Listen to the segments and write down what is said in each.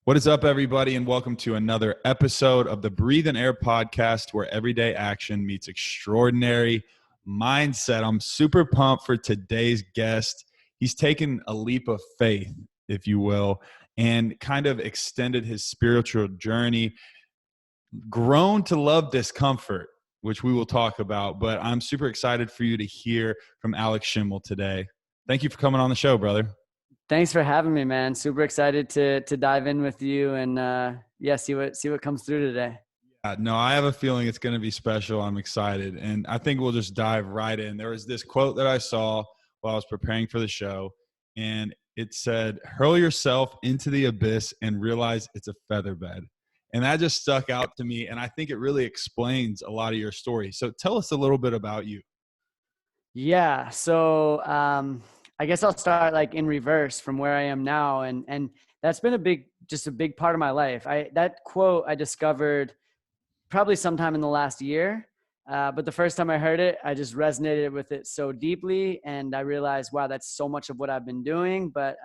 What is up, everybody, and welcome to another episode of the Breathe and Air podcast, where everyday action meets extraordinary mindset. I'm super pumped for today's guest. He's taken a leap of faith, if you will, and kind of extended his spiritual journey, grown to love discomfort, which we will talk about. But I'm super excited for you to hear from Alex Schimmel today. Thank you for coming on the show, brother. Thanks for having me, man. Super excited to dive in with you and see what comes through today. No, I have a feeling it's going to be special. I'm excited. And I think we'll just dive right in. There was this quote that I saw while I was preparing for the show, and it said, "Hurl yourself into the abyss and realize it's a feather bed." And that just stuck out to me. And I think it really explains a lot of your story. So tell us a little bit about you. Yeah. So I guess I'll start like in reverse from where I am now. And that's been a big part of my life. That quote I discovered probably sometime in the last year. But the first time I heard it, I just resonated with it so deeply. And I realized, wow, that's so much of what I've been doing. But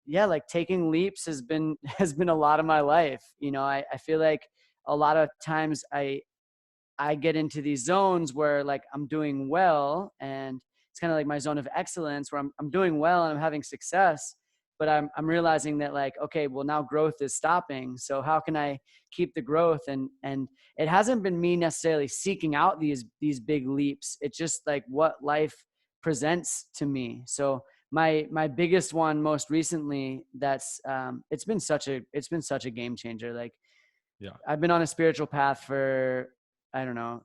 like taking leaps has been a lot of my life. You know, I feel like a lot of times I get into these zones where like I'm doing well, and it's kind of like my zone of excellence where I'm doing well and I'm having success, but I'm realizing that like, okay, well now growth is stopping. So how can I keep the growth? And it hasn't been me necessarily seeking out these big leaps. It's just like what life presents to me. So my biggest one most recently, that's it's been such a game changer. Like, Yeah. I've been on a spiritual path for, I don't know,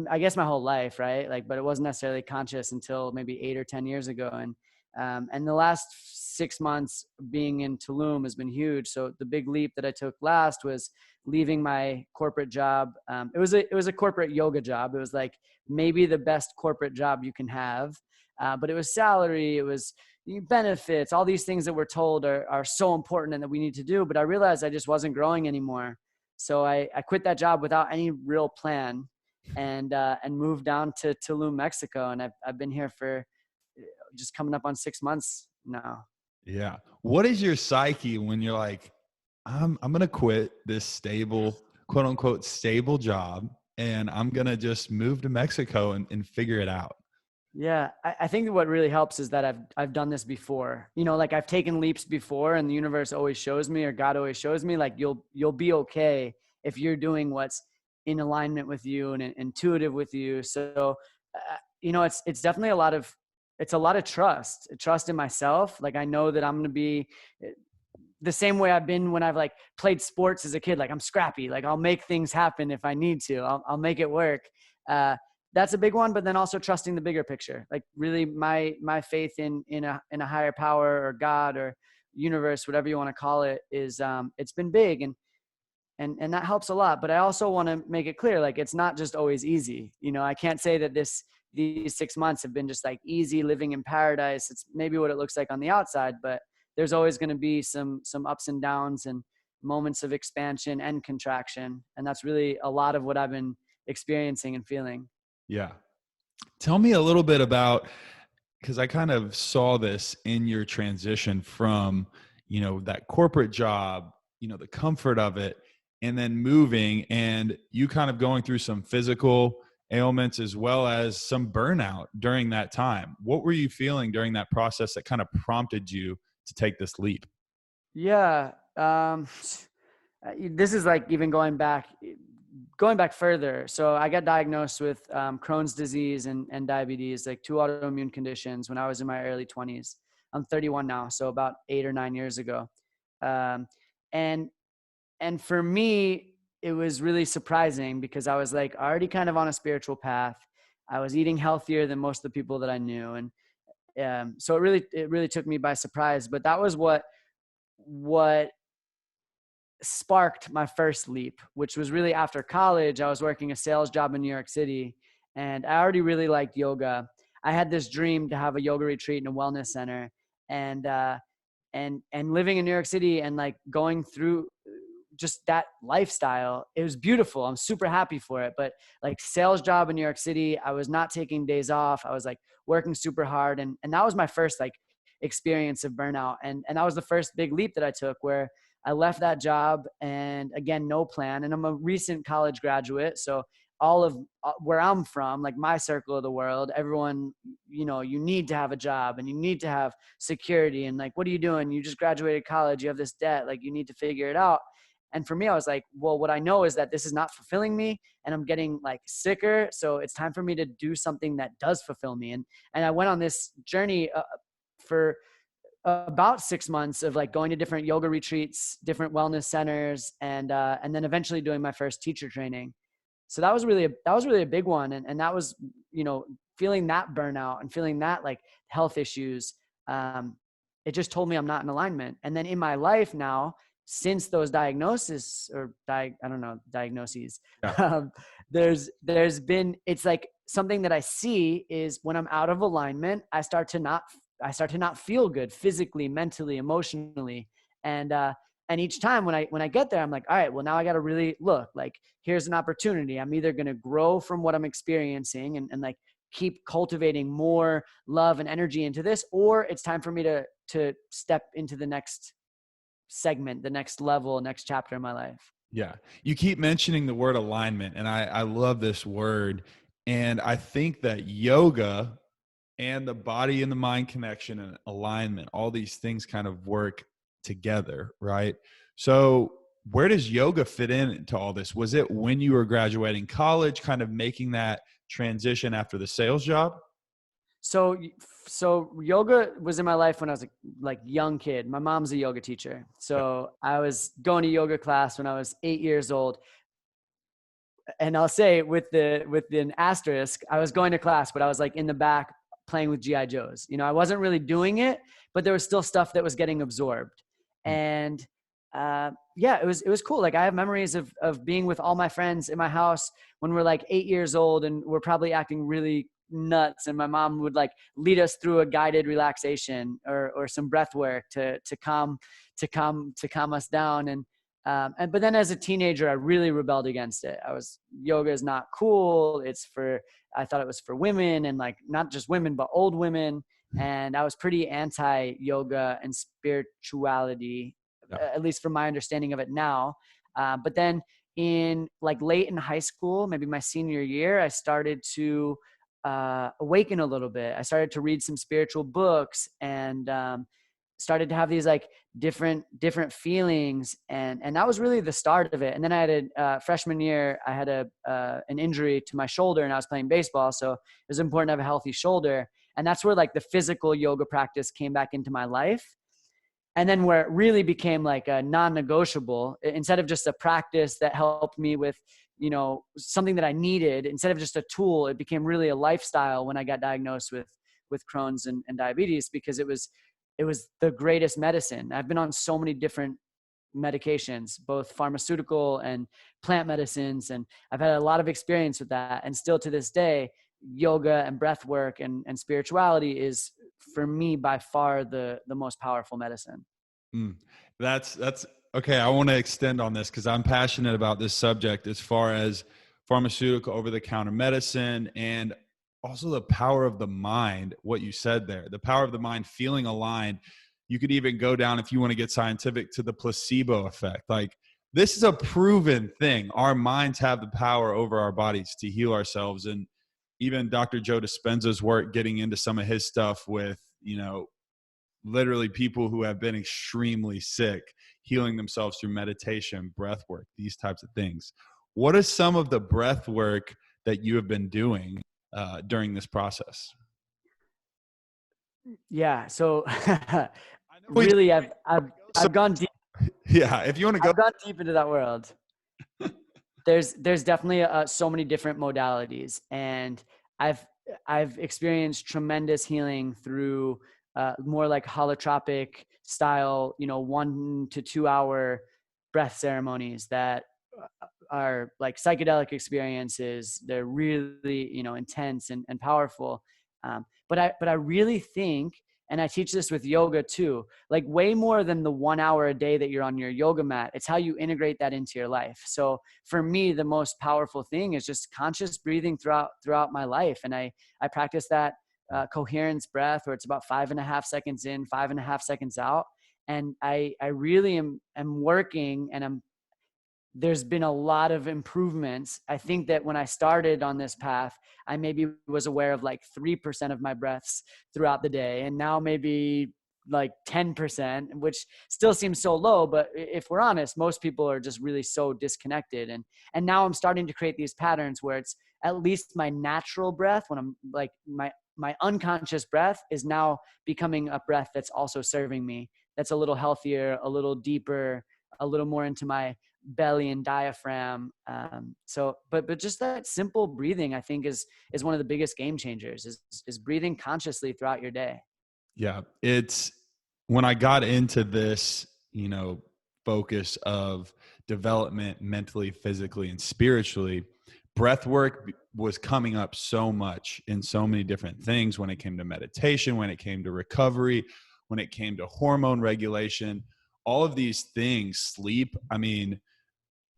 I guess my whole life, right? Like, but it wasn't necessarily conscious until maybe 8 or 10 years ago. And the last 6 months being in Tulum has been huge. So the big leap that I took last was leaving my corporate job. It was a corporate yoga job. It was like maybe the best corporate job you can have. But it was salary, it was benefits, all these things that we're told are so important and that we need to do. But I realized I just wasn't growing anymore. So I quit that job without any real plan, and moved down to Tulum, Mexico. And I've been here for just coming up on 6 months now. Yeah. What is your psyche when you're like, I'm going to quit this stable, quote unquote, stable job, and I'm going to just move to Mexico and figure it out? Yeah, I think what really helps is that I've done this before. You know, like I've taken leaps before, and the universe always shows me, or God always shows me, like you'll be okay if you're doing what's in alignment with you and intuitive with you. So, it's definitely a lot of trust in myself. Like I know that I'm going to be the same way I've been when I've like played sports as a kid. Like I'm scrappy. Like I'll make things happen if I need to. I'll make it work. That's a big one. But then also trusting the bigger picture. Like really my faith in a higher power or God or universe, whatever you want to call it, is it's been big, and that helps a lot. But I also want to make it clear, like it's not just always easy. You know, I can't say that these 6 months have been just like easy living in paradise. It's maybe what it looks like on the outside, but there's always going to be some ups and downs and moments of expansion and contraction. And that's really a lot of what I've been experiencing and feeling. Yeah. Tell me a little bit about, because I kind of saw this in your transition from, that corporate job, the comfort of it, and then moving, and you kind of going through some physical ailments as well as some burnout during that time. What were you feeling during that process that kind of prompted you to take this leap? Yeah. This is like even going back further. So I got diagnosed with Crohn's disease and diabetes, like 2 autoimmune conditions, when I was in my early 20s. I'm 31 now, so about 8 or 9 years ago. And for me, it was really surprising because I was like already kind of on a spiritual path. I was eating healthier than most of the people that I knew. And so it really took me by surprise. But that was what sparked my first leap, which was really after college. I was working a sales job in New York City, and I already really liked yoga. I had this dream to have a yoga retreat in a wellness center, and living in New York City and like going through just that lifestyle. It was beautiful. I'm super happy for it. But like sales job in New York City, I was not taking days off. I was like working super hard. And that was my first like experience of burnout. And that was the first big leap that I took, where I left that job, and again, no plan. And I'm a recent college graduate. So all of where I'm from, like my circle of the world, everyone, you know, you need to have a job and you need to have security. And like, what are you doing? You just graduated college. You have this debt. Like, you need to figure it out. And for me, I was like, well, what I know is that this is not fulfilling me, and I'm getting like sicker. So it's time for me to do something that does fulfill me. And I went on this journey for about 6 months of like going to different yoga retreats, different wellness centers, and then eventually doing my first teacher training. So that was really a big one. And that was, you know, feeling that burnout and feeling that like health issues. It just told me I'm not in alignment. And then in my life now, since those diagnoses diagnoses, Yeah. there's been, it's like something that I see is when I'm out of alignment, I start to not feel good physically, mentally, emotionally. And each time when I get there, I'm like, all right, well, now I got to really look, like, here's an opportunity. I'm either going to grow from what I'm experiencing and like keep cultivating more love and energy into this, or it's time for me to step into the next segment, the next level, next chapter in my life. Yeah. You keep mentioning the word alignment, and I love this word. And I think that yoga and the body and the mind connection and alignment, all these things kind of work together, right? So where does yoga fit into all this? Was it when you were graduating college, kind of making that transition after the sales job? So yoga was in my life when I was a like young kid. My mom's a yoga teacher. So I was going to yoga class when I was 8 years old. And I'll say with an asterisk, I was going to class, but I was like in the back playing with GI Joes. You know, I wasn't really doing it, but there was still stuff that was getting absorbed. And yeah, it was cool. Like, I have memories of being with all my friends in my house when we're like 8 years old, and we're probably acting really nuts. And my mom would like lead us through a guided relaxation or some breath work to calm us down. But then as a teenager, I really rebelled against it. Yoga is not cool. I thought it was for women, and like not just women, but old women. And I was pretty anti yoga and spirituality, at least from my understanding of it now. But then in like late in high school, maybe my senior year, I started to awaken a little bit. I started to read some spiritual books, and started to have these like different feelings, and that was really the start of it. And then I had a freshman year, I had an injury to my shoulder, and I was playing baseball, so it was important to have a healthy shoulder. And that's where like the physical yoga practice came back into my life. And then where it really became like a non-negotiable, instead of just a practice that helped me with, you know, something that I needed, instead of just a tool, it became really a lifestyle when I got diagnosed with Crohn's and diabetes, because it was the greatest medicine. I've been on so many different medications, both pharmaceutical and plant medicines, and I've had a lot of experience with that. And still to this day, yoga and breath work and spirituality is, for me, by far the most powerful medicine. That's okay. I want to extend on this because I'm passionate about this subject as far as pharmaceutical over-the-counter medicine, and also the power of the mind. What you said there, the power of the mind, feeling aligned. You could even go down, if you want to get scientific, to the placebo effect. Like, this is a proven thing. Our minds have the power over our bodies to heal ourselves. And even Dr. Joe Dispenza's work, getting into some of his stuff with, you know, literally people who have been extremely sick, healing themselves through meditation, breath work, these types of things. What is some of the breath work that you have been doing during this process? Yeah. So really, I've gone deep. Yeah. If you want to go. I've gone deep into that world. There's definitely so many different modalities, and I've experienced tremendous healing through more like holotropic style, you know, 1 to 2 hour breath ceremonies that are like psychedelic experiences. They're really, you know, intense and powerful. But I really think, and I teach this with yoga too, like way more than the 1 hour a day that you're on your yoga mat, it's how you integrate that into your life. So for me, the most powerful thing is just conscious breathing throughout my life. And I practice that coherence breath, where it's about 5.5 seconds in, 5.5 seconds out. And I really am working, and there's been a lot of improvements. I think that when I started on this path, I maybe was aware of like 3% of my breaths throughout the day. And now maybe like 10%, which still seems so low. But if we're honest, most people are just really so disconnected. And now I'm starting to create these patterns where it's at least my natural breath, when I'm like my unconscious breath is now becoming a breath that's also serving me. That's a little healthier, a little deeper, a little more into my belly and diaphragm. But just that simple breathing, I think is one of the biggest game changers, is breathing consciously throughout your day. Yeah. It's when I got into this, focus of development mentally, physically, and spiritually, breath work was coming up so much in so many different things when it came to meditation, when it came to recovery, when it came to hormone regulation, all of these things, sleep. I mean,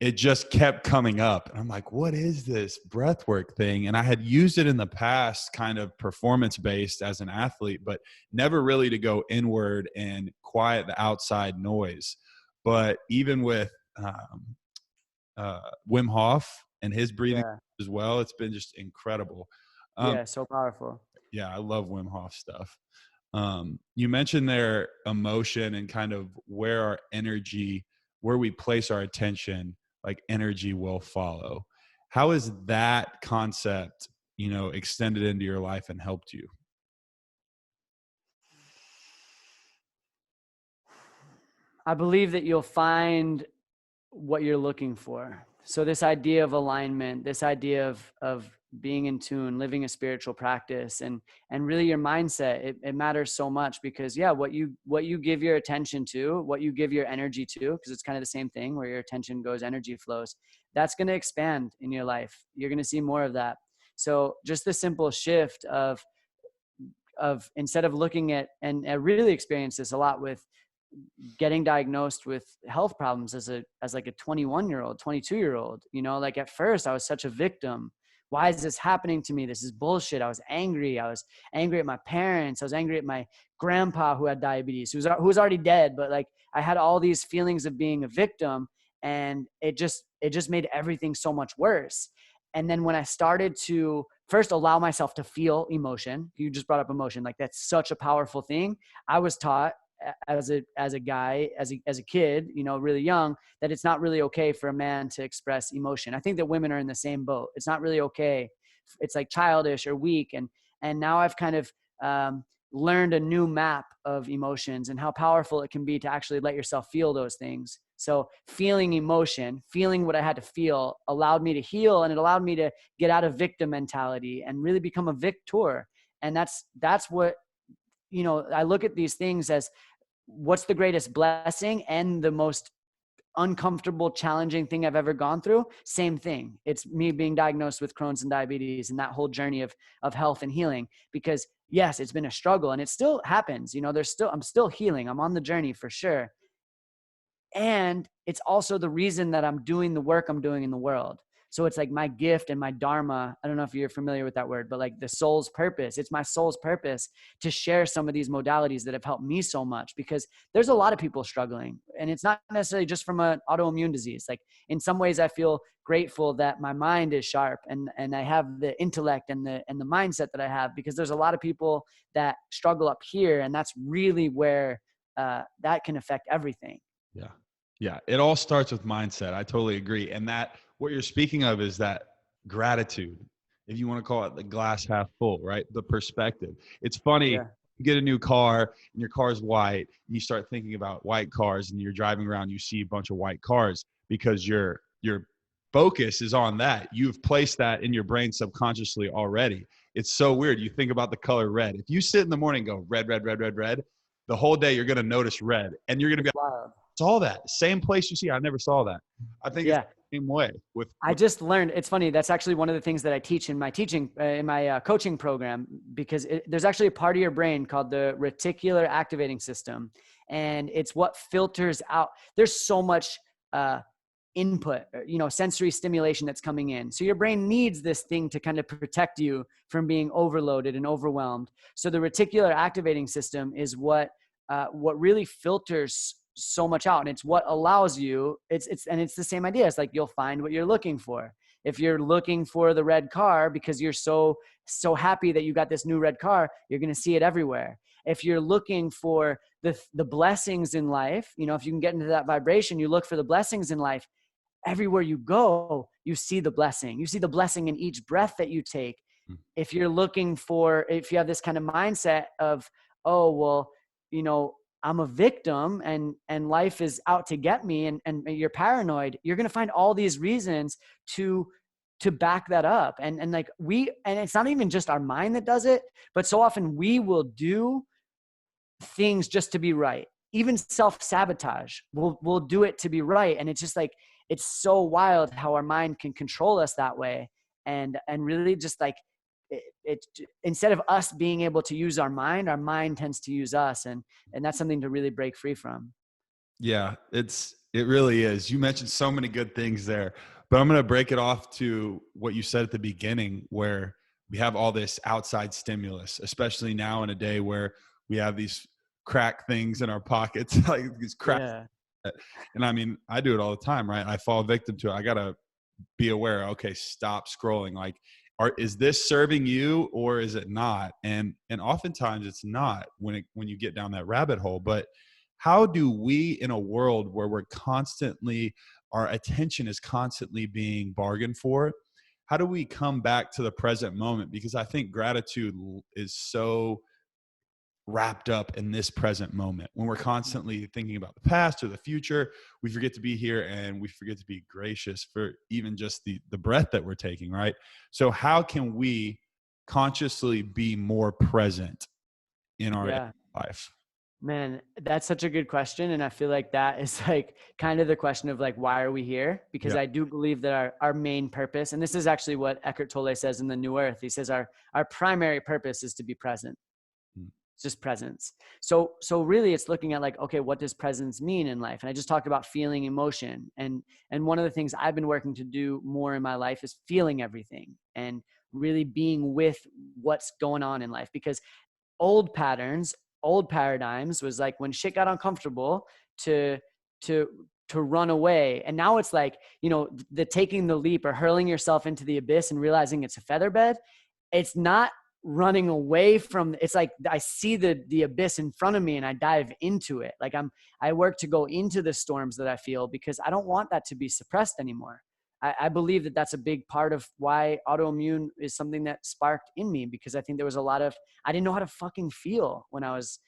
it just kept coming up. And I'm like, what is this breathwork thing? And I had used it in the past, kind of performance based as an athlete, but never really to go inward and quiet the outside noise. But even with Wim Hof and his breathing as well, it's been just incredible. So powerful. Yeah, I love Wim Hof stuff. You mentioned their emotion and kind of where we place our attention, like energy will follow. How is that concept, extended into your life and helped you? I believe that you'll find what you're looking for. So this idea of alignment, this idea of being in tune, living a spiritual practice, and really your mindset, it matters so much, because what you give your attention to, what you give your energy to, because it's kind of the same thing, where your attention goes, energy flows, that's going to expand in your life. You're going to see more of that. So just the simple shift of instead of looking at, and I really experienced this a lot with getting diagnosed with health problems as like a 21-year-old, 22-year-old, like at first I was such a victim. Why is this happening to me? This is bullshit. I was angry. I was angry at my parents. I was angry at my grandpa who had diabetes, who was already dead. But like, I had all these feelings of being a victim, and it just made everything so much worse. And then when I started to first allow myself to feel emotion, you just brought up emotion, like that's such a powerful thing. I was taught as a kid, really young, that it's not really okay for a man to express emotion. I think that women are in the same boat. It's not really okay. It's like childish or weak. And now I've kind of learned a new map of emotions and how powerful it can be to actually let yourself feel those things. So feeling emotion, feeling what I had to feel, allowed me to heal, and it allowed me to get out of victim mentality and really become a victor. And that's what, I look at these things as, what's the greatest blessing and the most uncomfortable, challenging thing I've ever gone through? Same thing. It's me being diagnosed with Crohn's and diabetes, and that whole journey of health and healing. Because yes, it's been a struggle, and it still happens. I'm still healing. I'm on the journey for sure. And it's also the reason that I'm doing the work I'm doing in the world. So it's like my gift and my dharma. I don't know if you're familiar with that word, but like the soul's purpose. It's my soul's purpose to share some of these modalities that have helped me so much, because there's a lot of people struggling, and it's not necessarily just from an autoimmune disease. Like in some ways I feel grateful that my mind is sharp and I have the intellect and the mindset that I have, because there's a lot of people that struggle up here, and that's really where that can affect everything. Yeah. Yeah. It all starts with mindset. I totally agree. And that what you're speaking of is that gratitude, if you want to call it the glass half full, right? The perspective. It's funny. Yeah. You get a new car and your car's white, and you start thinking about white cars, and you're driving around, you see a bunch of white cars because your focus is on that. You've placed that in your brain subconsciously already. It's so weird. You think about the color red. If you sit in the morning and go red, red, red, red, red, the whole day you're going to notice red, and you're going to be like, saw that same place you see. I never saw that. I think it's the same way with I just learned, it's funny. That's actually one of the things that I teach in my coaching program, because there's actually a part of your brain called the reticular activating system. And it's what filters out. There's so much input, sensory stimulation that's coming in. So your brain needs this thing to kind of protect you from being overloaded and overwhelmed. So the reticular activating system is what what really filters so much out. And it's what allows you, it's the same idea. It's like, you'll find what you're looking for. If you're looking for the red car because you're so happy that you got this new red car, you're going to see it everywhere. If you're looking for the blessings in life, if you can get into that vibration, you look for the blessings in life, everywhere you go, you see the blessing. You see the blessing in each breath that you take. If you have this kind of mindset of, oh, well, I'm a victim and life is out to get me, and you're paranoid, you're going to find all these reasons to back that up. And it's not even just our mind that does it, but so often we will do things just to be right. Even self-sabotage, we'll do it to be right. And it's just like, it's so wild how our mind can control us that way. And really just like, it instead of us being able to use our mind tends to use us. And that's something to really break free from. Yeah, it really is. You mentioned so many good things there, but I'm going to break it off to what you said at the beginning, where we have all this outside stimulus, especially now in a day where we have these crack things in our pockets, like these crack. Yeah. And I mean, I do it all the time, right? I fall victim to it. I got to be aware. Okay, stop scrolling. Like, is this serving you or is it not? And oftentimes it's not when you get down that rabbit hole. But how do we, in a world where our attention is constantly being bargained for, how do we come back to the present moment? Because I think gratitude is so wrapped up in this present moment. When we're constantly thinking about the past or the future, we forget to be here, and we forget to be gracious for even just the breath that we're taking, right? So how can we consciously be more present in our life? Man, that's such a good question. And I feel like that is like kind of the question of like, why are we here? Because I do believe that our main purpose, and this is actually what Eckhart Tolle says in The New Earth. He says our primary purpose is to be present. It's just presence. So really it's looking at like, okay, what does presence mean in life? And I just talked about feeling emotion. And one of the things I've been working to do more in my life is feeling everything and really being with what's going on in life. Because old paradigms was like when shit got uncomfortable to run away. And now it's like, the taking the leap or hurling yourself into the abyss and realizing it's a feather bed. It's not running away from, it's like I see the abyss in front of me and I dive into it. Like I work to go into the storms that I feel, because I don't want that to be suppressed anymore. I believe that that's a big part of why autoimmune is something that sparked in me, because I think there was a lot of, I didn't know how to fucking feel when I was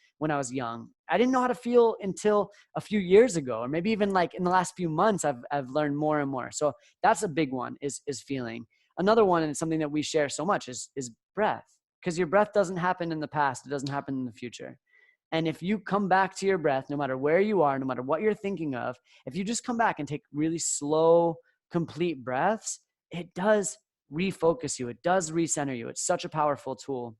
young. I didn't know how to feel until a few years ago, or maybe even like in the last few months, I've learned more and more. So that's a big one, is feeling. Another one, and it's something that we share so much, is breath, because your breath doesn't happen in the past. It doesn't happen in the future. And if you come back to your breath, no matter where you are, no matter what you're thinking of, if you just come back and take really slow, complete breaths, it does refocus you. It does recenter you. It's such a powerful tool.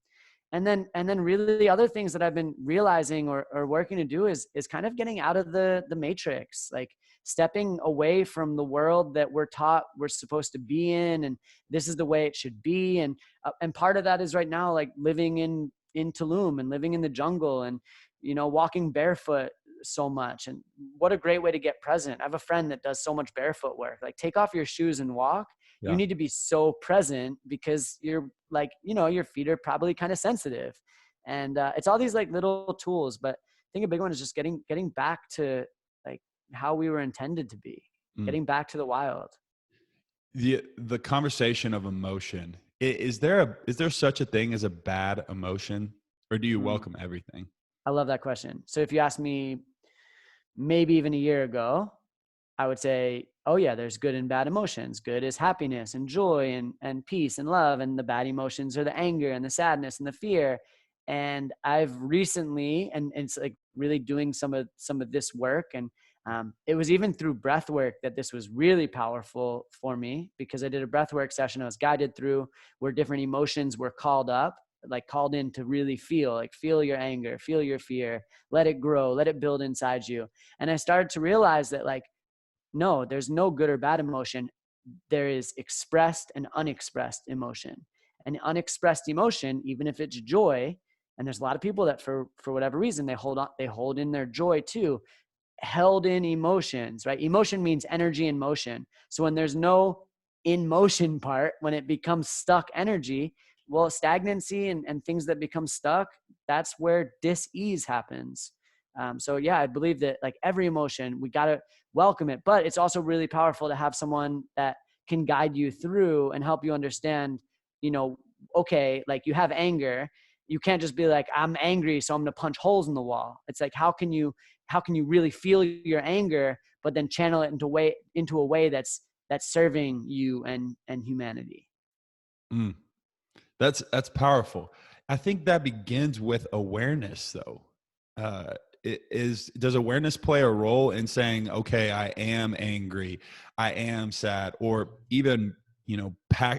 And then really the other things that I've been realizing or working to do is kind of getting out of the matrix, like stepping away from the world that we're taught we're supposed to be in, and this is the way it should be. And part of that is right now, like living in Tulum and living in the jungle and, walking barefoot so much. And what a great way to get present. I have a friend that does so much barefoot work. Like, take off your shoes and walk. Yeah. You need to be so present, because you're like, your feet are probably kind of sensitive. And it's all these like little tools, but I think a big one is just getting back to like how we were intended to be, getting back to the wild. The conversation of emotion, is there such a thing as a bad emotion, or do you welcome everything? I love that question. So if you asked me maybe even a year ago, I would say, oh yeah, there's good and bad emotions. Good is happiness and joy and peace and love. And the bad emotions are the anger and the sadness and the fear. And I've recently, and it's like really doing some of this work. And it was even through breathwork that this was really powerful for me, because I did a breathwork session I was guided through, where different emotions were called in to really feel your anger, feel your fear, let it grow, let it build inside you. And I started to realize that like, no, there's no good or bad emotion. There is expressed and unexpressed emotion. And unexpressed emotion, even if it's joy, And there's a lot of people that for whatever reason, they hold in their joy too, held in emotions, right? Emotion means energy in motion. So when there's no in motion part, when it becomes stuck energy, well, stagnancy and things that become stuck, that's where dis-ease happens. So yeah, I believe that like every emotion, we got to welcome it, but it's also really powerful to have someone that can guide you through and help you understand, you know, okay, like you have anger, you can't just be like, I'm angry, so I'm going to punch holes in the wall. It's like, how can you really feel your anger, but then channel it into a way that's serving you and humanity. Mm. That's powerful. I think that begins with awareness, though. Uh, does awareness play a role in saying, okay, I am angry, I am sad, or even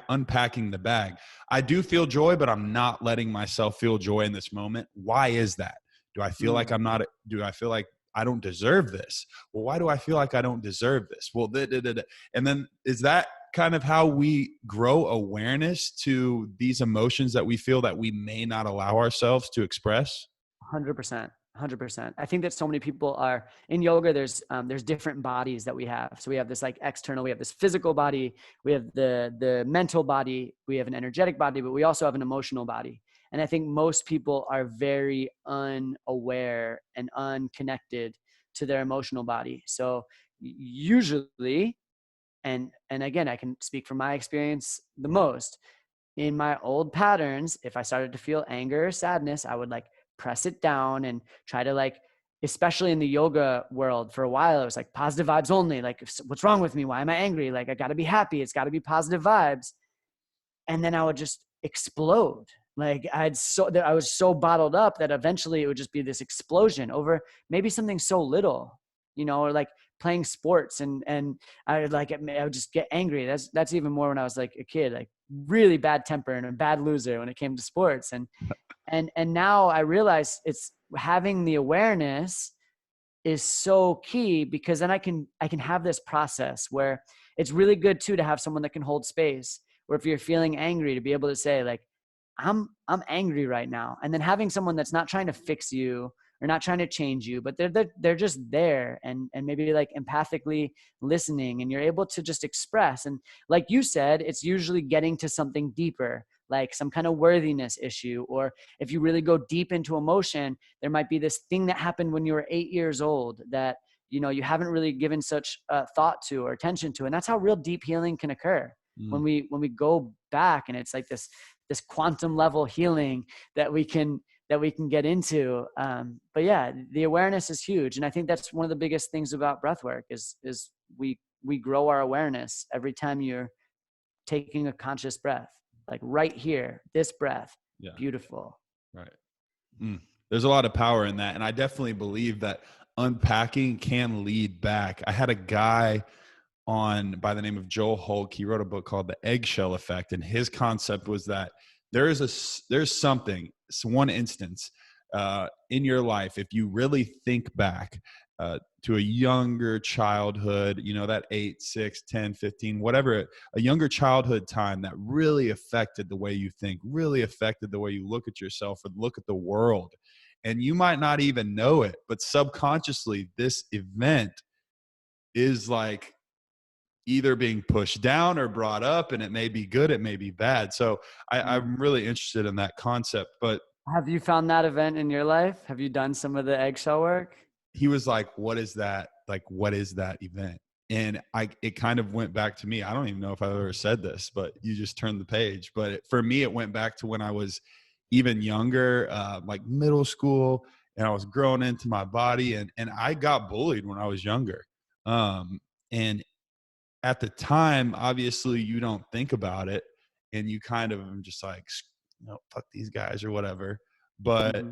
unpacking the bag? I do feel joy, but I'm not letting myself feel joy in this moment. Why is that? Do I feel like I'm not? Do I feel like I don't deserve this? Well, why do I feel like I don't deserve this? Well, and then is that kind of how we grow awareness to these emotions that we feel that we may not allow ourselves to express? 100%. 100%. I think that so many people are in yoga. There's different bodies that we have. So we have this like external, we have this physical body, we have the mental body, we have an energetic body, but we also have an emotional body. And I think most people are very unaware and unconnected to their emotional body. So usually, and again, I can speak from my experience the most, in my old patterns, if I started to feel anger or sadness, I would like press it down and try to like, especially in the yoga world for a while, it was like positive vibes only. Like, what's wrong with me? Why am I angry? Like, I got to be happy. It's got to be positive vibes. And then I would just explode. Like I was so bottled up that eventually it would just be this explosion over maybe something so little, or like playing sports and I would just get angry. That's even more when I was like a kid, like really bad temper and a bad loser when it came to sports. And now I realize it's having the awareness is so key, because then I can have this process where it's really good too to have someone that can hold space, where if you're feeling angry, to be able to say like, I'm angry right now. And then having someone that's not trying to fix you or not trying to change you, but they're just there and maybe like empathically listening, and you're able to just express. And like you said, it's usually getting to something deeper, like some kind of worthiness issue. Or if you really go deep into emotion, there might be this thing that happened when you were 8 years old that, you haven't really given such thought to or attention to. And that's how real deep healing can occur. When we go back, and it's like this quantum level healing that we can get into. But yeah, the awareness is huge. And I think that's one of the biggest things about breathwork is we grow our awareness every time you're taking a conscious breath, like right here, this breath. Yeah. Beautiful. Right. There's a lot of power in that. And I definitely believe that unpacking can lead back. I had a guy on by the name of Joel Hulk. He wrote a book called The Eggshell Effect. And his concept was that there's one instance in your life, if you really think back to a younger childhood, that 8, 6, 10, 15, whatever, a younger childhood time that really affected the way you think, really affected the way you look at yourself or look at the world. And you might not even know it, but subconsciously, this event is like either being pushed down or brought up, and it may be good, it may be bad. So I'm really interested in that concept. But have you found that event in your life? Have you done some of the eggshell work? he was like, what is that? Like, what is that event? And it kind of went back to me. I don't even know if I've ever said this, but you just turned the page. But for me, it went back to when I was even younger, like middle school, and I was growing into my body, and I got bullied when I was younger. And at the time, obviously you don't think about it, and you kind of just like, fuck these guys or whatever. But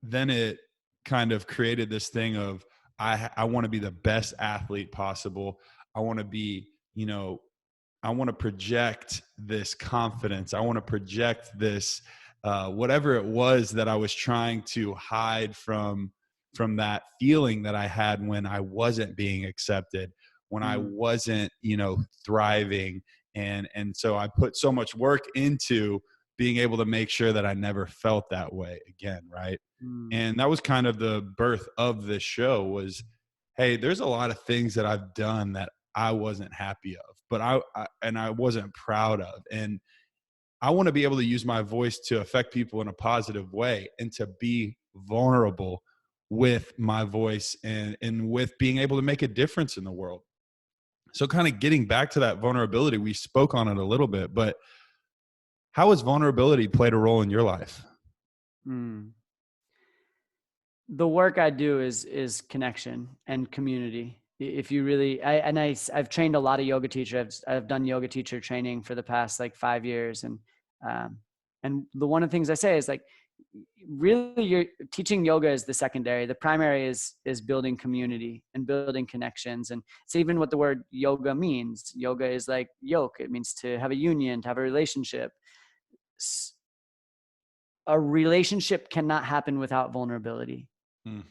then it kind of created this thing of, I want to be the best athlete possible. I want to be, I want to project this confidence. I want to project this, whatever it was that I was trying to hide from that feeling that I had when I wasn't being accepted, when I wasn't, thriving. And so I put so much work into being able to make sure that I never felt that way again. Right. Mm. And that was kind of the birth of this show was, hey, there's a lot of things that I've done that I wasn't happy of, but I wasn't proud of. And I want to be able to use my voice to affect people in a positive way and to be vulnerable with my voice and with being able to make a difference in the world. So kind of getting back to that vulnerability, we spoke on it a little bit, but how has vulnerability played a role in your life? Mm. The work I do is connection and community. If you really, I've trained a lot of yoga teachers. I've done yoga teacher training for the past like 5 years, um, and the one of the things I say is like, really, you're teaching yoga is the secondary. The primary is building community and building connections, and it's even what the word yoga means. Yoga is like yoke. It means to have a union, to have a relationship. A relationship cannot happen without vulnerability. Mm.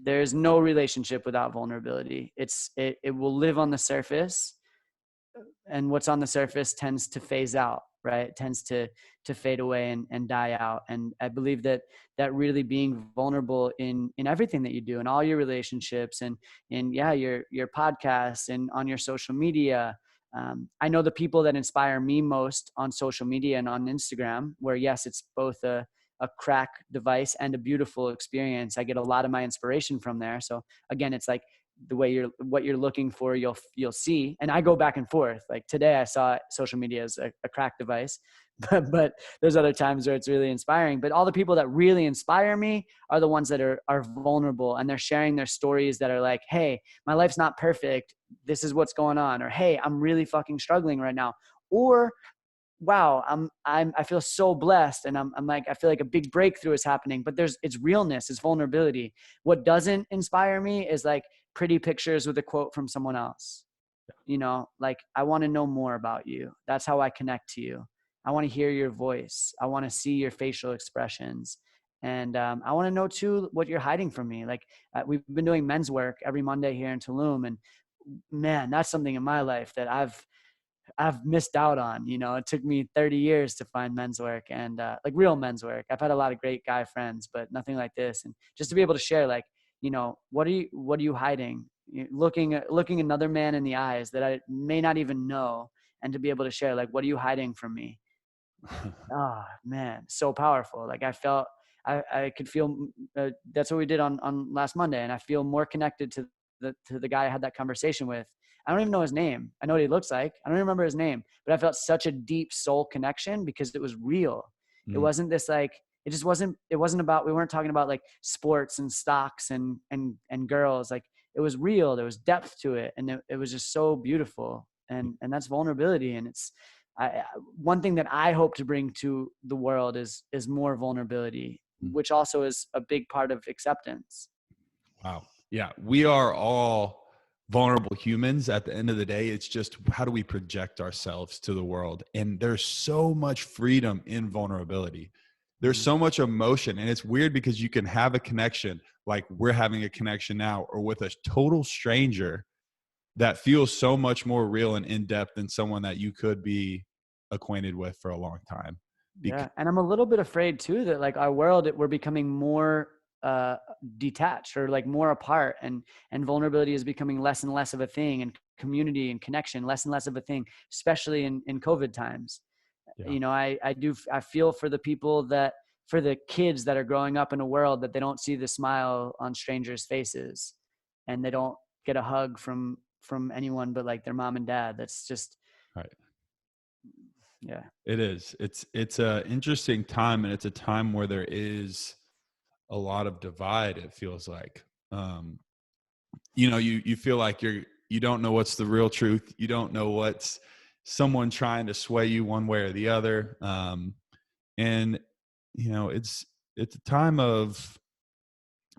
There's no relationship without vulnerability. It will live on the surface, and what's on the surface tends to phase out, right? It tends to fade away and die out. And I believe that really being vulnerable in everything that you do, in all your relationships, and in your podcasts and on your social media. I know the people that inspire me most on social media and on Instagram, where yes, it's both a crack device and a beautiful experience. I get a lot of my inspiration from there. So again, it's like the way what you're looking for, you'll see. And I go back and forth. Like today I saw social media as a crack device, but there's other times where it's really inspiring. But all the people that really inspire me are the ones that are vulnerable, and they're sharing their stories that are like, hey, my life's not perfect. This is what's going on. Or, hey, I'm really fucking struggling right now. Or, wow, I feel so blessed, and I'm like, I feel like a big breakthrough is happening, but it's realness, it's vulnerability. What doesn't inspire me is like pretty pictures with a quote from someone else. Like, I want to know more about you. That's how I connect to you. I want to hear your voice. I want to see your facial expressions. And I want to know too what you're hiding from me. Like, we've been doing men's work every Monday here in Tulum, and man, that's something in my life that I've missed out on. It took me 30 years to find men's work, and like real men's work. I've had a lot of great guy friends, but nothing like this. And just to be able to share, like, what are you hiding? Looking another man in the eyes that I may not even know, and to be able to share, like, what are you hiding from me? Oh man, so powerful. Like, I felt, I could feel, that's what we did on last Monday. And I feel more connected to the guy I had that conversation with. I don't even know his name. I know what he looks like. I don't even remember his name, but I felt such a deep soul connection because it was real. It Mm. wasn't this like, it wasn't about, we weren't talking about like sports and stocks and girls. Like, it was real. There was depth to it. And it was just so beautiful. And that's vulnerability. And it's, one thing that I hope to bring to the world is more vulnerability, which also is a big part of acceptance. Wow. Yeah. We are all vulnerable humans at the end of the day. It's just, how do we project ourselves to the world? And there's so much freedom in vulnerability. There's so much emotion. And it's weird because you can have a connection like we're having a connection now, or with a total stranger that feels so much more real and in depth than someone that you could be acquainted with for a long time. Yeah. And I'm a little bit afraid too, that like our world, we're becoming more detached, or like more apart, and vulnerability is becoming less and less of a thing, and community and connection less and less of a thing, especially in COVID times. Yeah. I feel for the people for the kids that are growing up in a world that they don't see the smile on strangers' faces, and they don't get a hug from anyone but like their mom and dad. That's just, Right. yeah. It is. It's a interesting time, and it's a time where there is a lot of divide. It feels like, you feel like you don't know what's the real truth. You don't know what's someone trying to sway you one way or the other. And it's a time of,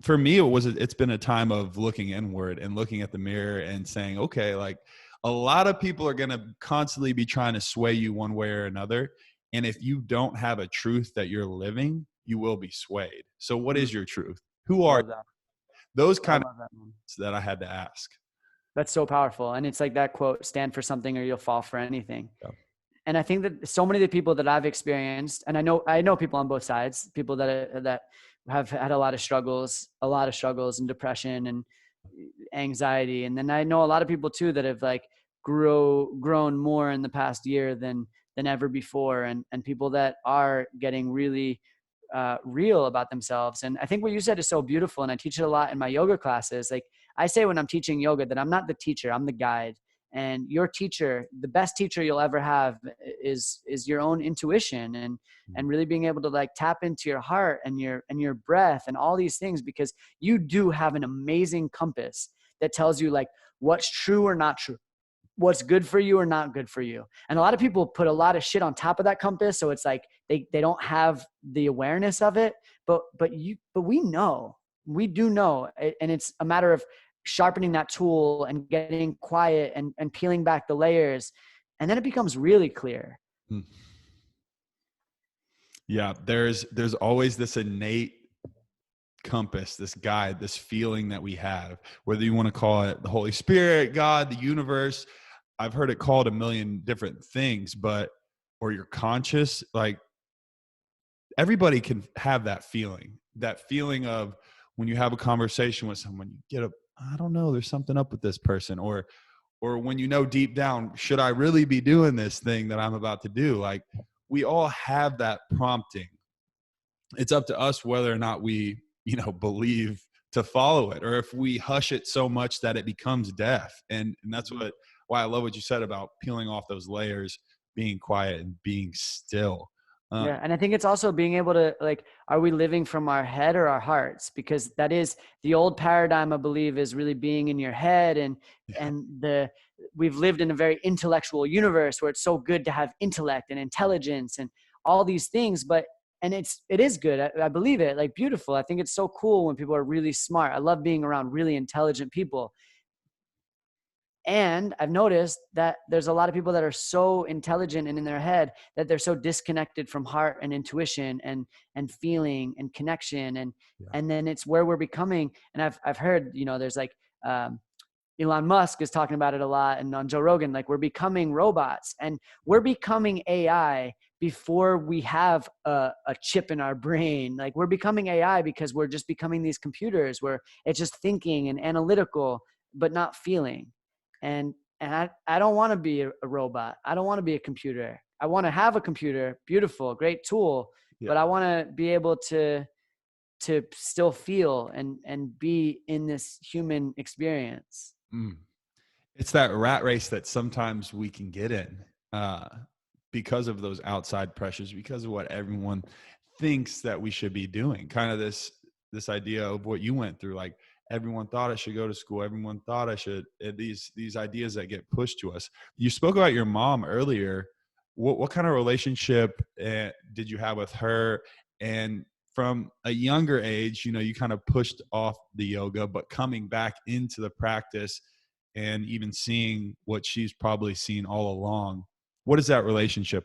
for me, it's been a time of looking inward and looking at the mirror and saying, okay, like, a lot of people are going to constantly be trying to sway you one way or another. And if you don't have a truth that you're living, you will be swayed. So what is your truth? Who are Love that. those I kind of love that one. that I had to ask? That's so powerful. And it's like that quote, stand for something or you'll fall for anything. Yeah. And I think that so many of the people that I've experienced, and I know people on both sides, people that have had a lot of struggles and depression and anxiety. And then I know a lot of people too that have like grown more in the past year than ever before, and people that are getting really real about themselves. And I think what you said is so beautiful, and I teach it a lot in my yoga classes. Like I say when I'm teaching yoga that I'm not the teacher, I'm the guide. And your teacher, the best teacher you'll ever have is your own intuition, and really being able to like tap into your heart and your breath and all these things, because you do have an amazing compass that tells you like what's true or not true, what's good for you or not good for you. And a lot of people put a lot of shit on top of that compass, so it's like they don't have the awareness of it, but we do know, and it's a matter of sharpening that tool and getting quiet and peeling back the layers, and then it becomes really clear. Yeah, there's always this innate compass, this guide, this feeling that we have, whether you want to call it the Holy Spirit, God, the universe. I've heard it called a million different things, or your conscious, like everybody can have that feeling of when you have a conversation with someone, you get I don't know, there's something up with this person, or when you know deep down, should I really be doing this thing that I'm about to do? Like we all have that prompting. It's up to us whether or not we, believe to follow it, or if we hush it so much that it becomes death. And that's why I love what you said about peeling off those layers, being quiet and being still. Yeah. And I think it's also being able to like, are we living from our head or our hearts? Because that is the old paradigm, I believe, is really being in your head. We've lived in a very intellectual universe where it's so good to have intellect and intelligence and all these things, and it is good. I believe it, like beautiful. I think it's so cool when people are really smart. I love being around really intelligent people. And I've noticed that there's a lot of people that are so intelligent and in their head that they're so disconnected from heart and intuition and feeling and connection. And then it's where we're becoming. And I've heard, there's like, Elon Musk is talking about it a lot, and on Joe Rogan, like we're becoming robots and we're becoming AI before we have a chip in our brain. Like we're becoming AI because we're just becoming these computers where it's just thinking and analytical, but not feeling. And I don't want to be a robot. I don't want to be a computer. I want to have a computer, beautiful, great tool, but I want to be able to still feel and be in this human experience. It's that rat race that sometimes we can get in because of those outside pressures, because of what everyone thinks that we should be doing. Kind of this idea of what you went through, like everyone thought I should go to school. Everyone thought I should, these ideas that get pushed to us. You spoke about your mom earlier. What kind of relationship did you have with her? And from a younger age, you kind of pushed off the yoga, but coming back into the practice and even seeing what she's probably seen all along. What is that relationship?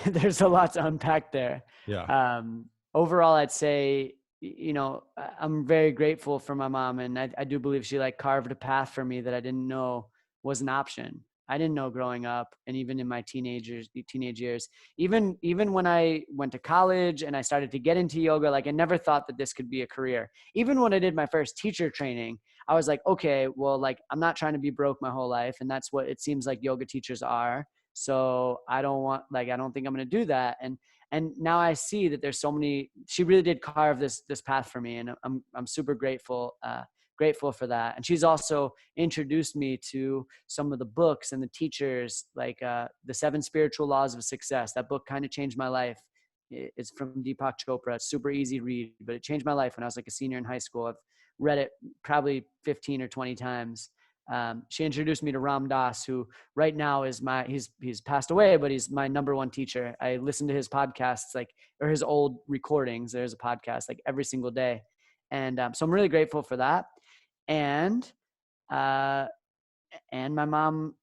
There's a lot to unpack there. Yeah. Overall, I'd say, I'm very grateful for my mom. And I do believe she like carved a path for me that I didn't know was an option. I didn't know growing up, and even in my teenage years, even when I went to college and I started to get into yoga, like I never thought that this could be a career. Even when I did my first teacher training, I was like, okay, well, like I'm not trying to be broke my whole life. And that's what it seems like yoga teachers are. So I don't think I'm going to do that. And now I see that there's so many, she really did carve this path for me. And I'm super grateful for that. And she's also introduced me to some of the books and the teachers, like the 7 Spiritual Laws of Success. That book kind of changed my life. It's from Deepak Chopra. It's super easy to read, but it changed my life when I was like a senior in high school. I've read it probably 15 or 20 times. She introduced me to Ram Dass, who right now is he's passed away, but he's my number one teacher. I listen to his podcasts, or his old recordings. There's a podcast like every single day. And so I'm really grateful for that. And my mom,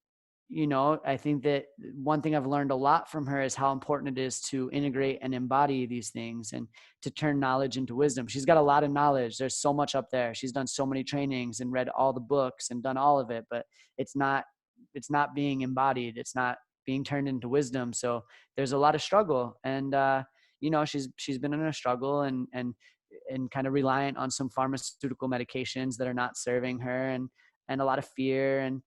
I think that one thing I've learned a lot from her is how important it is to integrate and embody these things and to turn knowledge into wisdom. She's got a lot of knowledge. There's so much up there. She's done so many trainings and read all the books and done all of it, but it's not not being embodied. It's not being turned into wisdom. So there's a lot of struggle. And, she's been in a struggle and kind of reliant on some pharmaceutical medications that are not serving her, and a lot of fear. And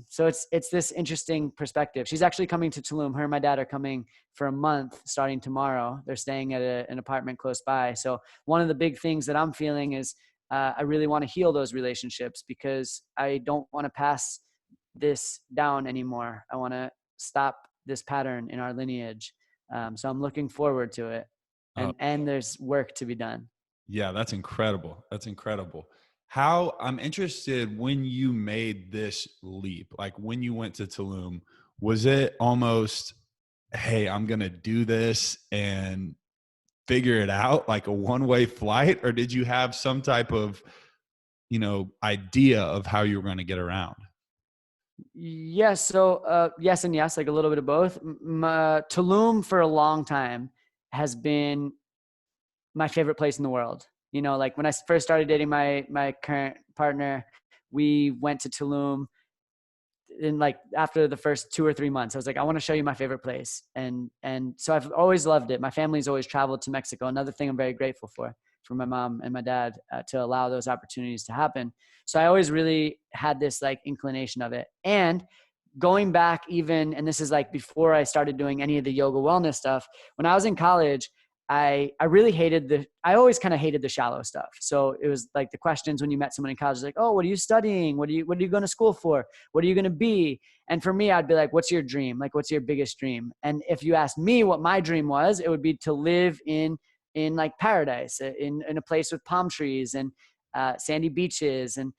so it's this interesting perspective. She's actually coming to Tulum. Her and my dad are coming for a month starting tomorrow. They're staying at an apartment close by. So one of the big things that I'm feeling is I really want to heal those relationships, because I don't want to pass this down anymore. I want to stop this pattern in our lineage. So I'm looking forward to it. And there's work to be done. Yeah, that's incredible. That's incredible. I'm interested, when you made this leap, like when you went to Tulum, was it almost, hey, I'm going to do this and figure it out, like a one-way flight? Or did you have some type of, idea of how you were going to get around? Yes. So yes and yes, like a little bit of both. Tulum for a long time has been my favorite place in the world. Like when I first started dating my current partner, we went to Tulum. And like after the first 2 or 3 months, I was like, I want to show you my favorite place. And so I've always loved it. My family's always traveled to Mexico. Another thing I'm very grateful for my mom and my dad to allow those opportunities to happen. So I always really had this like inclination of it. And going back even, and this is like before I started doing any of the yoga wellness stuff, when I was in college, I really I always kind of hated the shallow stuff. So it was like the questions when you met someone in college, like, oh, what are you studying? What are you going to school for? What are you going to be? And for me, I'd be like, what's your dream? Like, what's your biggest dream? And if you asked me what my dream was, it would be to live in like paradise, in a place with palm trees and sandy beaches. And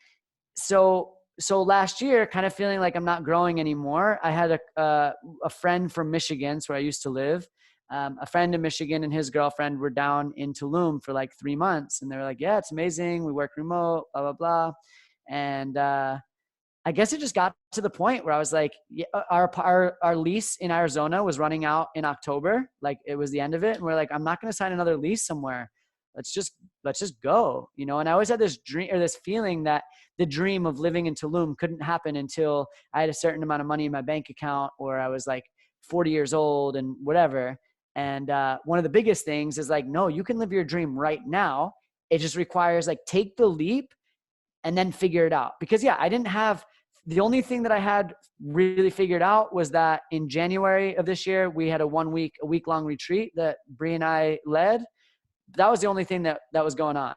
so last year, kind of feeling like I'm not growing anymore, I had a friend from Michigan, where I used to live. A friend in Michigan and his girlfriend were down in Tulum for like 3 months. And they were like, yeah, it's amazing. We work remote, blah, blah, blah. And I guess it just got to the point where I was like, yeah, our lease in Arizona was running out in October. Like it was the end of it. And we're like, I'm not going to sign another lease somewhere. Let's just go, And I always had this dream or this feeling that the dream of living in Tulum couldn't happen until I had a certain amount of money in my bank account, or I was like 40 years old and whatever. And one of the biggest things is like, no, you can live your dream right now. It just requires like take the leap and then figure it out. Because the only thing that I had really figured out was that in January of this year, we had a week long retreat that Bree and I led. That was the only thing that was going on.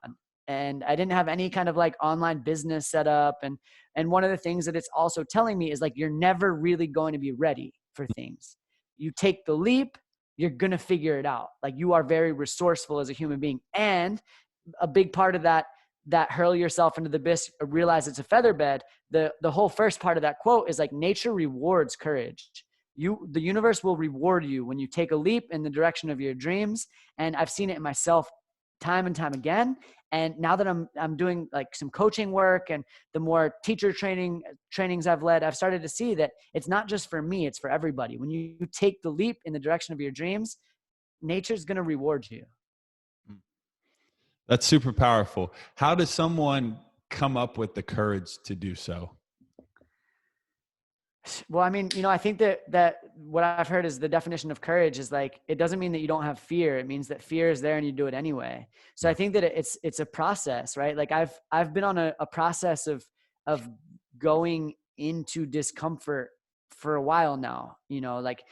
And I didn't have any kind of like online business set up. And one of the things that it's also telling me is like, you're never really going to be ready for things. You take the leap, you're going to figure it out. Like you are very resourceful as a human being. And a big part of that hurl yourself into the abyss, realize it's a feather bed. The whole first part of that quote is like, nature rewards courage. The universe will reward you when you take a leap in the direction of your dreams. And I've seen it in myself time and time again. And now that I'm doing like some coaching work and the more teacher trainings I've led, I've started to see that it's not just for me, it's for everybody. When you take the leap in the direction of your dreams, nature's going to reward you. That's super powerful. How does someone come up with the courage to do so? Well, I mean, I think that what I've heard is the definition of courage is like, it doesn't mean that you don't have fear. It means that fear is there and you do it anyway. So I think that it's a process, right? Like I've been on a process of going into discomfort for a while now, like,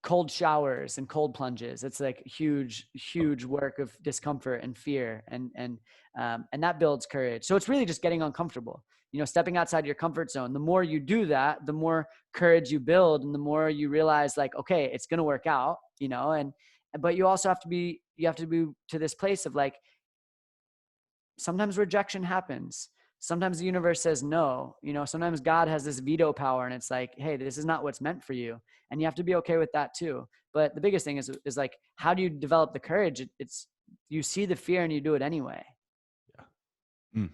cold showers and cold plunges. It's like huge work of discomfort and fear. And that builds courage. So it's really just getting uncomfortable, stepping outside your comfort zone. The more you do that, the more courage you build, and the more you realize like, okay, it's going to work out, but you also have to be to this place of like, sometimes rejection happens. Sometimes the universe says no, sometimes God has this veto power and it's like, hey, this is not what's meant for you. And you have to be okay with that too. But the biggest thing is like, how do you develop the courage? It's you see the fear and you do it anyway. Yeah.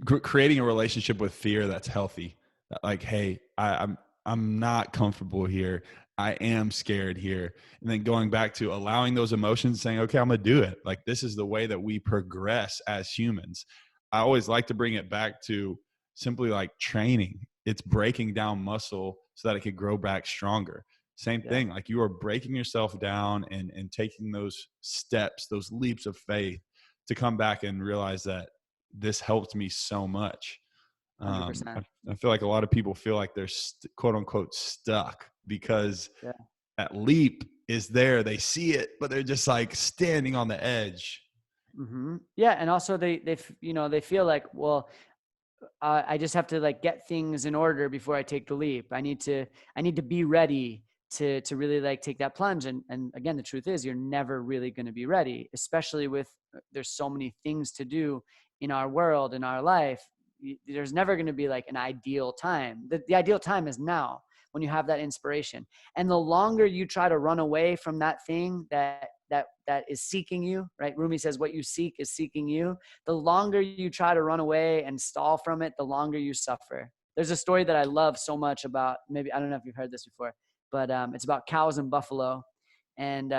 Creating a relationship with fear that's healthy. Like, hey, I'm not comfortable here. I am scared here. And then going back to allowing those emotions, saying, okay, I'm going to do it. Like, this is the way that we progress as humans. I always like to bring it back to simply like training. It's breaking down muscle so that it could grow back stronger. Same Yeah. thing, like you are breaking yourself down and taking those steps, those leaps of faith to come back and realize that this helped me so much. I, 100%. I feel like a lot of people feel like they're quote unquote stuck because Yeah. that leap is there. They see it, but they're just like standing on the edge. Mm-hmm. Yeah. And also they feel like, well, I just have to like get things in order before I take the leap. I need to be ready to really like take that plunge. And again, the truth is you're never really going to be ready, especially with, there's so many things to do in our world, in our life. There's never going to be like an ideal time. The ideal time is now, when you have that inspiration. And the longer you try to run away from that thing that is seeking you, right? Rumi says, what you seek is seeking you. The longer you try to run away and stall from it, the longer you suffer. There's a story that I love so much about, maybe, I don't know if you've heard this before, but it's about cows and buffalo. And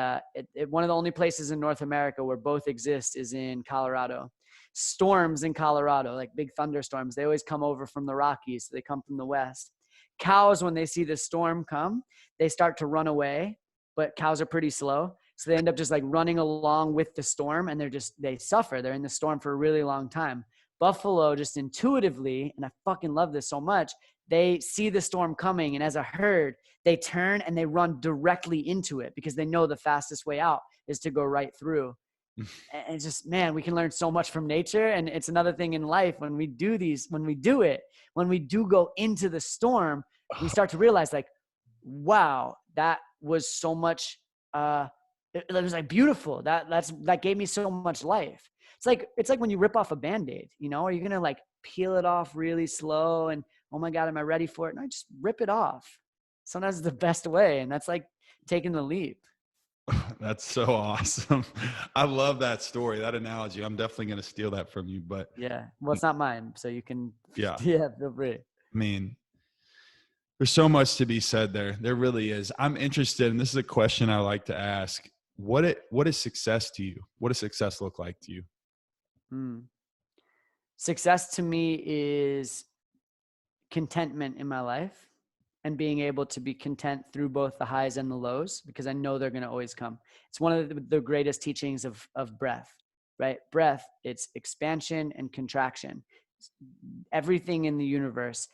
one of the only places in North America where both exist is in Colorado. Storms in Colorado, like big thunderstorms, they always come over from the Rockies. So they come from the west. Cows, when they see the storm come, they start to run away, but cows are pretty slow. So they end up just like running along with the storm, and they suffer. They're in the storm for a really long time. Buffalo just intuitively, and I fucking love this so much, they see the storm coming, and as a herd, they turn and they run directly into it because they know the fastest way out is to go right through. And it's just, man, we can learn so much from nature. And it's another thing in life when we do go into the storm, we start to realize like, wow, that was so much, it was like beautiful. That gave me so much life. It's like when you rip off a Band-Aid, are you going to like peel it off really slow and, oh my God, am I ready for it? No, just rip it off. Sometimes it's the best way. And that's like taking the leap. That's so awesome. I love that story, that analogy. I'm definitely going to steal that from you, but Yeah. Well, it's not mine. So you can, yeah, yeah, feel free. I mean, there's so much to be said there. There really is. I'm interested, and this is a question I like to ask. What is success to you? What does success look like to you? Success to me is contentment in my life and being able to be content through both the highs and the lows, because I know they're going to always come. It's one of the greatest teachings of breath, right? Breath, it's expansion and contraction. Everything in the universe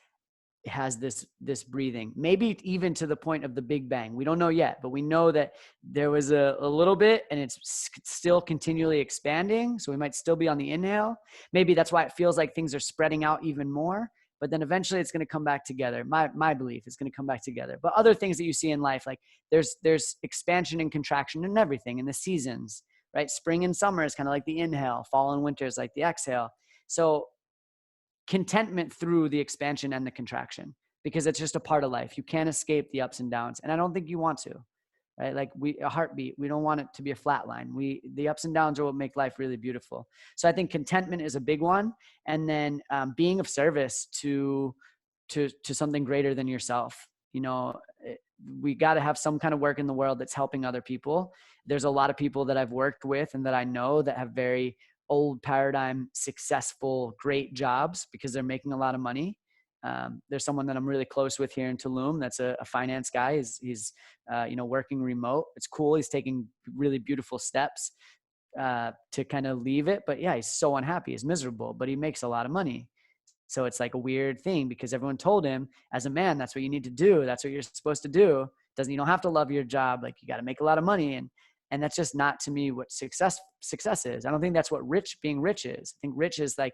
has this breathing, maybe even to the point of the Big Bang. We don't know yet, but we know that there was a little bit and it's still continually expanding. So we might still be on the inhale. Maybe that's why it feels like things are spreading out even more, but then eventually it's going to come back together. My belief is going to come back together. But other things that you see in life, like there's expansion and contraction in everything, in the seasons, right? Spring and summer is kind of like the inhale, fall and winter is like the exhale. So contentment through the expansion and the contraction, because it's just a part of life. You can't escape the ups and downs. And I don't think you want to, right? Like a heartbeat, we don't want it to be a flat line. The ups and downs are what make life really beautiful. So I think contentment is a big one. And then being of service to something greater than yourself. We got to have some kind of work in the world that's helping other people. There's a lot of people that I've worked with and that I know that have very old paradigm, successful, great jobs because they're making a lot of money. There's someone that I'm really close with here in Tulum. That's a finance guy. He's working remote. It's cool. He's taking really beautiful steps to kind of leave it. But yeah, he's so unhappy. He's miserable, but he makes a lot of money. So it's like a weird thing because everyone told him as a man, that's what you need to do. That's what you're supposed to do. You don't have to love your job. Like you got to make a lot of money. And that's just not, to me, what success is. I don't think that's what being rich is. I think rich is like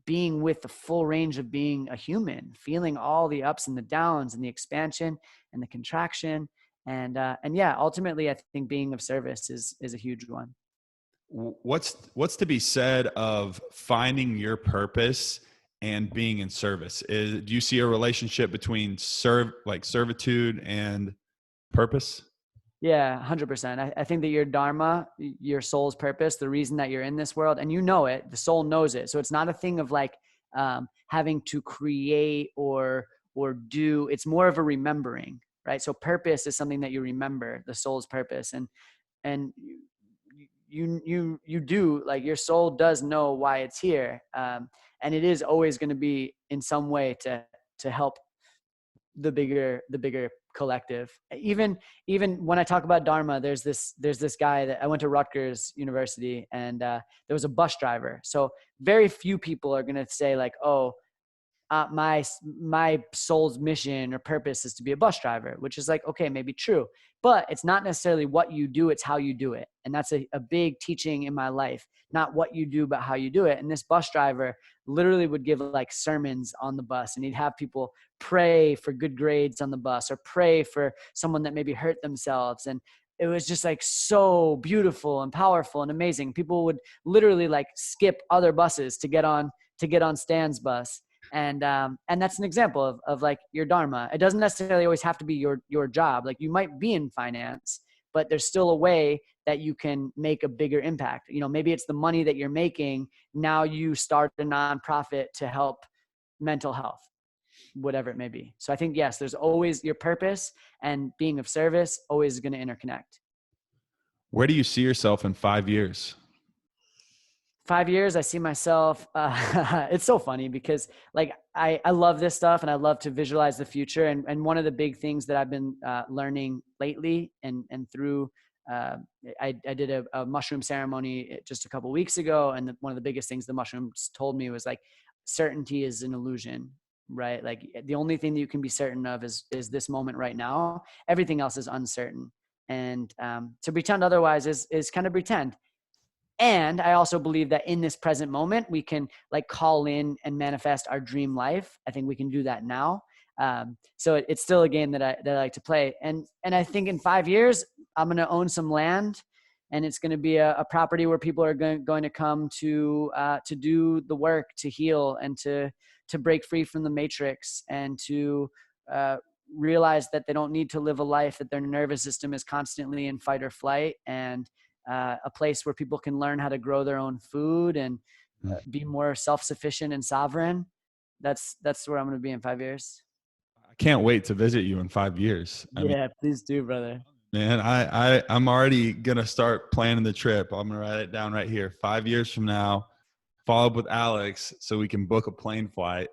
being with the full range of being a human, feeling all the ups and the downs and the expansion and the contraction. And yeah, ultimately, I think being of service is a huge one. What's to be said of finding your purpose and being in service? Do you see a relationship between servitude and purpose? Yeah, 100%. I think that your dharma, your soul's purpose, the reason that you're in this world, and you know it, the soul knows it. So it's not a thing of like having to create or do. It's more of a remembering, right? So purpose is something that you remember, the soul's purpose, and you do, like, your soul does know why it's here. And it is always going to be in some way to help the bigger collective. Even when I talk about Dharma, there's this guy that I went to Rutgers University, and there was a bus driver. So very few people are going to say like, oh, my soul's mission or purpose is to be a bus driver, which is like, okay, maybe true, but it's not necessarily what you do, it's how you do it. And that's a big teaching in my life, not what you do, but how you do it. And this bus driver literally would give like sermons on the bus, and he'd have people pray for good grades on the bus, or pray for someone that maybe hurt themselves. And it was just like so beautiful and powerful and amazing. People would literally like skip other buses to get on Stan's bus. And that's an example of like your Dharma. It doesn't necessarily always have to be your job. Like, you might be in finance, but there's still a way that you can make a bigger impact. You know, maybe it's the money that you're making. Now you start a nonprofit to help mental health, whatever it may be. So I think, yes, there's always your purpose, and being of service always going to interconnect. Where do you see yourself in 5 years? 5 years, I see myself, it's so funny because like I love this stuff, and I love to visualize the future. And one of the big things that I've been learning lately and through, I did a mushroom ceremony just a couple of weeks ago. And one of the biggest things the mushrooms told me was like, certainty is an illusion, right? Like, the only thing that you can be certain of is this moment right now. Everything else is uncertain. And to pretend otherwise is kind of pretend. And I also believe that in this present moment, we can like call in and manifest our dream life. I think we can do that now. So it's still a game that I like to play. And I think in 5 years, I'm going to own some land, and it's going to be a property where people are going to come to do the work, to heal, and to break free from the matrix, and to realize that they don't need to live a life that their nervous system is constantly in fight or flight, and a place where people can learn how to grow their own food and be more self-sufficient and sovereign. That's where I'm going to be in 5 years. I can't wait to visit you in 5 years. Yeah, please do, brother. Man, I'm already going to start planning the trip. I'm going to write it down right here. 5 years from now, follow up with Alex so we can book a plane flight,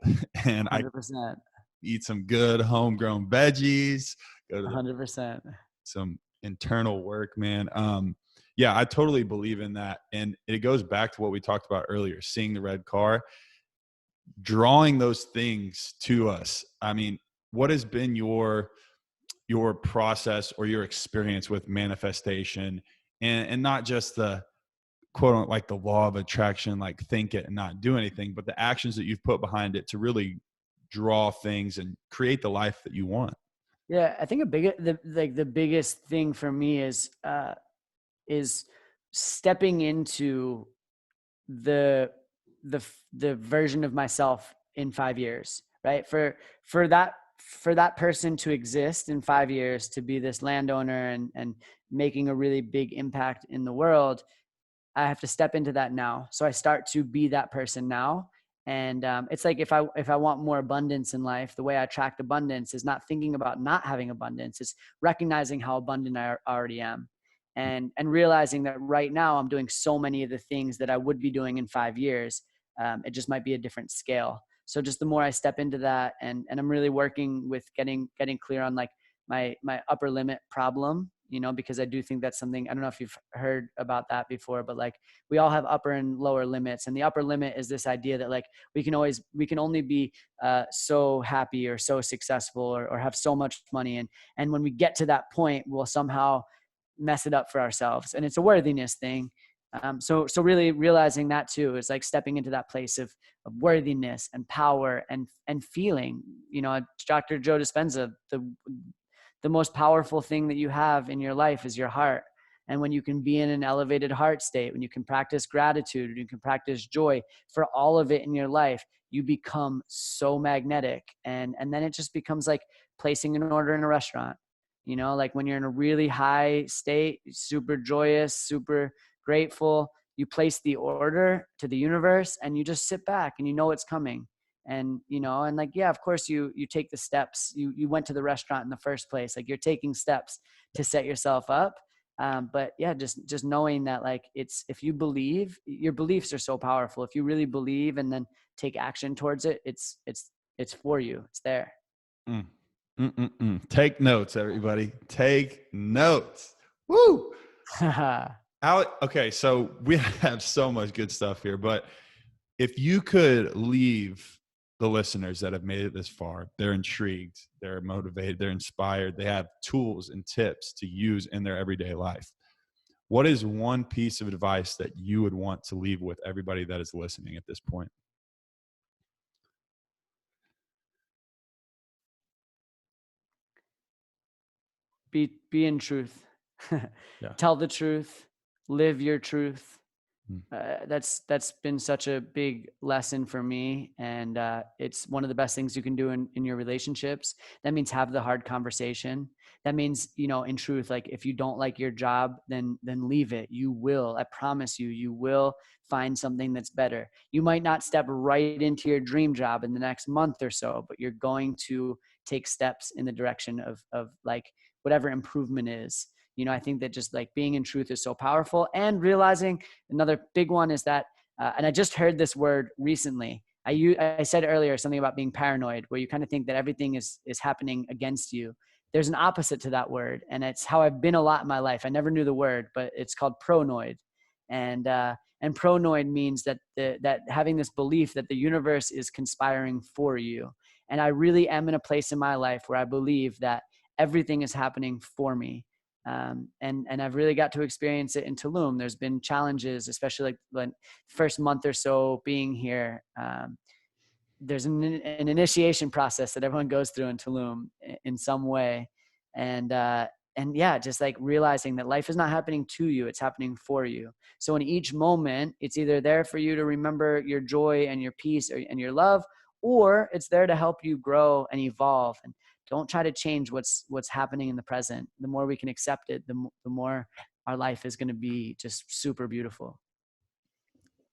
and 100%. I eat some good homegrown veggies, go to 100%. some internal work, man. Yeah, I totally believe in that. And it goes back to what we talked about earlier, seeing the red car, drawing those things to us. I mean, what has been your process or your experience with manifestation, and not just the quote unquote, like the law of attraction, like think it and not do anything, but the actions that you've put behind it to really draw things and create the life that you want? Yeah, I think the biggest thing for me is stepping into the version of myself in 5 years, right? For that person to exist in 5 years, to be this landowner and making a really big impact in the world, I have to step into that now. So I start to be that person now. And it's like, if I want more abundance in life, the way I attract abundance is not thinking about not having abundance. It's recognizing how abundant I already am. And realizing that right now I'm doing so many of the things that I would be doing in 5 years. It just might be a different scale. So just the more I step into that, and I'm really working with getting clear on like my upper limit problem, you know, because I do think that's something, I don't know if you've heard about that before, but like we all have upper and lower limits. And the upper limit is this idea that like we can only be so happy or so successful or have so much money. And when we get to that point, we'll somehow mess it up for ourselves. And it's a worthiness thing. So really realizing that too is like stepping into that place of worthiness and power and feeling, you know, Dr. Joe Dispenza, the most powerful thing that you have in your life is your heart. And when you can be in an elevated heart state, when you can practice gratitude, and you can practice joy for all of it in your life, you become so magnetic. And then it just becomes like placing an order in a restaurant. You know, like when you're in a really high state, super joyous, super grateful, you place the order to the universe and you just sit back and you know it's coming. And, you know, and like, yeah, of course you take the steps. You went to the restaurant in the first place. Like you're taking steps to set yourself up. But yeah, just knowing that like if you believe, your beliefs are so powerful. If you really believe and then take action towards it, it's for you. It's there. Mm. Take notes, everybody. Take notes. Woo! Alex, okay, so we have so much good stuff here, but if you could leave the listeners that have made it this far, they're intrigued, they're motivated, they're inspired, they have tools and tips to use in their everyday life. What is one piece of advice that you would want to leave with everybody that is listening at this point? Be in truth. Yeah. Tell the truth, live your truth. Mm. That's been such a big lesson for me, and it's one of the best things you can do in your relationships. That means have the hard conversation. That means, in truth, like if you don't like your job, then leave it. You will. I promise you, you will find something that's better. You might not step right into your dream job in the next month or so, but you're going to take steps in the direction of like whatever improvement is. I think that just like being in truth is so powerful, and realizing another big one is that, and I just heard this word recently. I said earlier something about being paranoid, where you kind of think that everything is happening against you. There's an opposite to that word, and it's how I've been a lot in my life. I never knew the word, but it's called pronoid, and pronoid means that that having this belief that the universe is conspiring for you. And I really am in a place in my life where I believe that everything is happening for me. And I've really got to experience it in Tulum. There's been challenges, especially like the first month or so being here. There's an initiation process that everyone goes through in Tulum in some way. And yeah, just like realizing that life is not happening to you, it's happening for you. So in each moment, it's either there for you to remember your joy and your peace and your love, or it's there to help you grow and evolve. And don't try to change what's happening in the present. The more we can accept it, the more our life is going to be just super beautiful.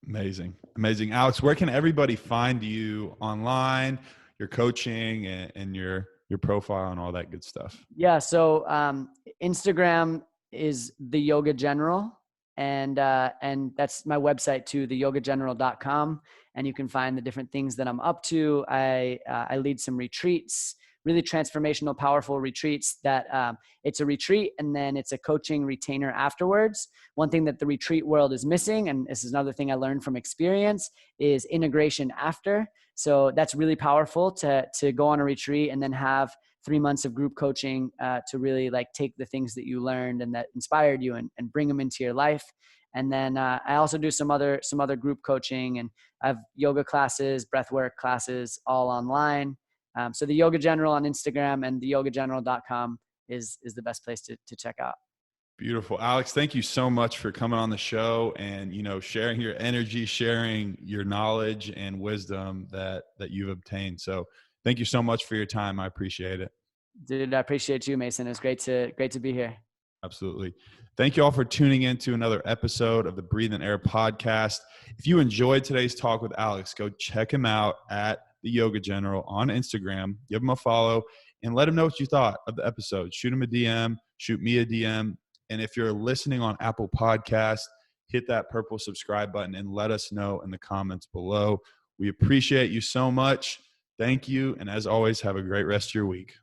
Amazing. Amazing. Alex, where can everybody find you online, your coaching and your profile and all that good stuff? Yeah. So Instagram is the Yoga General, and that's my website too, theyogageneral.com. And you can find the different things that I'm up to. I lead some retreats, really transformational, powerful retreats that it's a retreat and then it's a coaching retainer afterwards. One thing that the retreat world is missing, and this is another thing I learned from experience, is integration after. So that's really powerful to go on a retreat and then have 3 months of group coaching to really like take the things that you learned and that inspired you and bring them into your life. And then I also do some other group coaching, and I have yoga classes, breathwork classes, all online. So the Yoga General on Instagram and theyogageneral.com is the best place to check out. Beautiful. Alex, thank you so much for coming on the show and, sharing your energy, sharing your knowledge and wisdom that you've obtained. So thank you so much for your time. I appreciate it. Dude, I appreciate you, Mason. It's great to be here. Absolutely. Thank you all for tuning in to another episode of the Breathe and Air podcast. If you enjoyed today's talk with Alex, go check him out at the Yoga General on Instagram. Give him a follow and let him know what you thought of the episode. Shoot him a DM, shoot me a DM. And if you're listening on Apple Podcasts, hit that purple subscribe button and let us know in the comments below. We appreciate you so much. Thank you. And as always, have a great rest of your week.